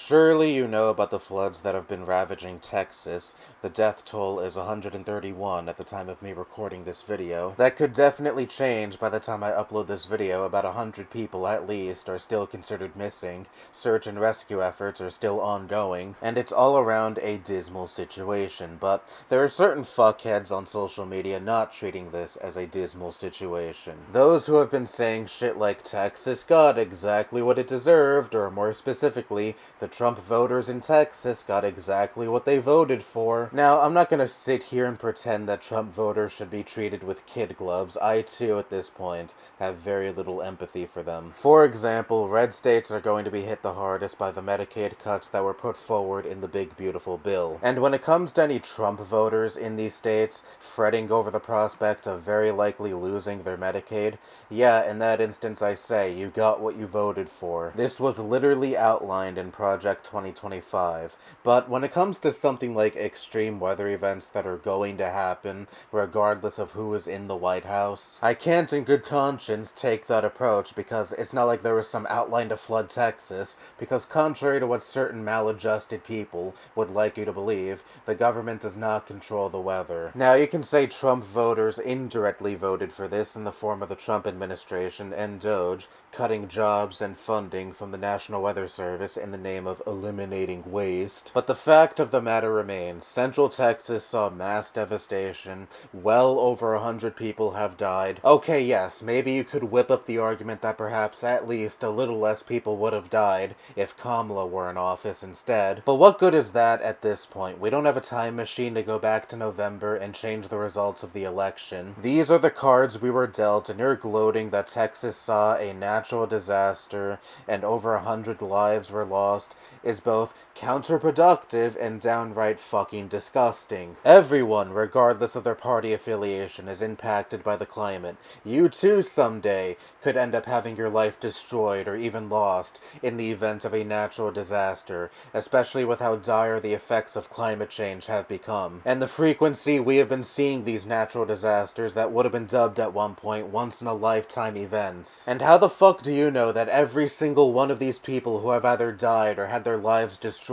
Surely you know about the floods that have been ravaging Texas. The death toll is 131 at the time of me recording this video. That could definitely change by the time I upload this video. About 100 people at least are still considered missing. Search and rescue efforts are still ongoing, and it's all around a dismal situation. But there are certain fuckheads on social media not treating this as a dismal situation. Those who have been saying shit like Texas got exactly what it deserved, or more specifically, the Trump voters in Texas got exactly what they voted for. Now, I'm not gonna sit here and pretend that Trump voters should be treated with kid gloves. I, too, at this point, have very little empathy for them. For example, red states are going to be hit the hardest by the Medicaid cuts that were put forward in the big beautiful bill. And when it comes to any Trump voters in these states fretting over the prospect of very likely losing their Medicaid, yeah, in that instance I say, you got what you voted for. This was literally outlined in Project 2025. But when it comes to something like extreme weather events that are going to happen, regardless of who is in the White House, I can't in good conscience take that approach, because it's not like there was some outline to flood Texas, because contrary to what certain maladjusted people would like you to believe, the government does not control the weather. Now, you can say Trump voters indirectly voted for this in the form of the Trump administration and DOGE cutting jobs and funding from the National Weather Service in the name of eliminating waste. But the fact of the matter remains, Central Texas saw mass devastation, well over 100 people have died. Okay, yes, maybe you could whip up the argument that perhaps at least a little less people would have died if Kamala were in office instead. But what good is that at this point? We don't have a time machine to go back to November and change the results of the election. These are the cards we were dealt, and you're gloating that Texas saw a natural disaster and over 100 lives were lost is both counterproductive and downright fucking disgusting. Everyone, regardless of their party affiliation, is impacted by the climate. You too someday could end up having your life destroyed or even lost in the event of a natural disaster, especially with how dire the effects of climate change have become, and the frequency we have been seeing these natural disasters that would have been dubbed at one point once-in-a-lifetime events. And how the fuck do you know that every single one of these people who have either died or had their lives destroyed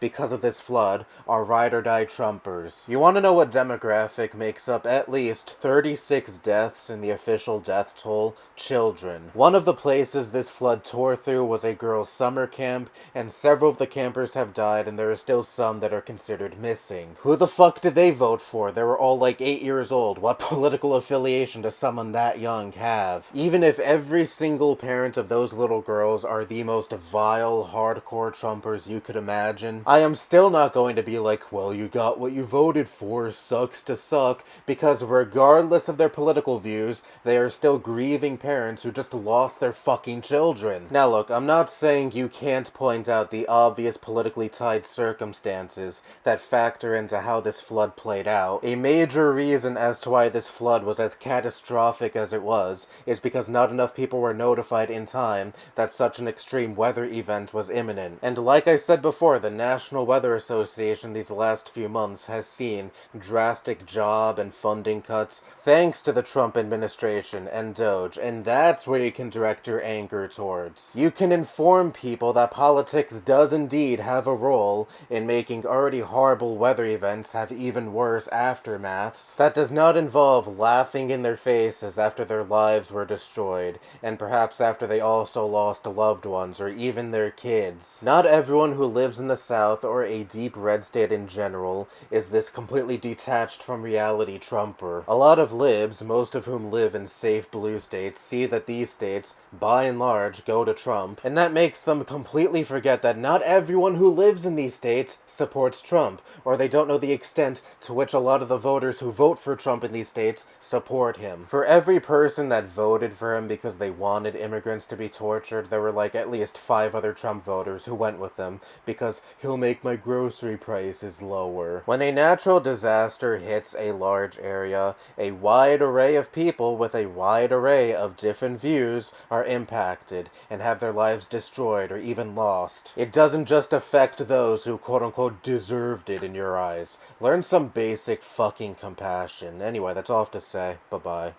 because of this flood are ride-or-die Trumpers? You want to know what demographic makes up at least 36 deaths in the official death toll? Children. One of the places this flood tore through was a girls' summer camp, and several of the campers have died, and there are still some that are considered missing. Who the fuck did they vote for? They were all like 8 years old. What political affiliation does someone that young have? Even if every single parent of those little girls are the most vile, hardcore Trumpers you could imagine, I am still not going to be like, well, you got what you voted for, sucks to suck, because regardless of their political views, they are still grieving parents who just lost their fucking children. Now look, I'm not saying you can't point out the obvious politically tied circumstances that factor into how this flood played out. A major reason as to why this flood was as catastrophic as it was is because not enough people were notified in time that such an extreme weather event was imminent. And like I said before, the National Weather Association these last few months has seen drastic job and funding cuts thanks to the Trump administration and DOGE, and that's where you can direct your anger towards. You can inform people that politics does indeed have a role in making already horrible weather events have even worse aftermaths. That does not involve laughing in their faces after their lives were destroyed, and perhaps after they also lost loved ones or even their kids. Not everyone who lives in the South or a deep red state in general is this completely detached from reality Trumper. A lot of libs, most of whom live in safe blue states, see that these states, by and large, go to Trump, and that makes them completely forget that not everyone who lives in these states supports Trump, or they don't know the extent to which a lot of the voters who vote for Trump in these states support him. For every person that voted for him because they wanted immigrants to be tortured, there were like at least 5 other Trump voters who went with him because he'll make my grocery prices lower. When a natural disaster hits a large area, a wide array of people with a wide array of different views are impacted and have their lives destroyed or even lost. It doesn't just affect those who quote-unquote deserved it in your eyes. Learn some basic fucking compassion. Anyway, that's all I have to say. Bye-bye.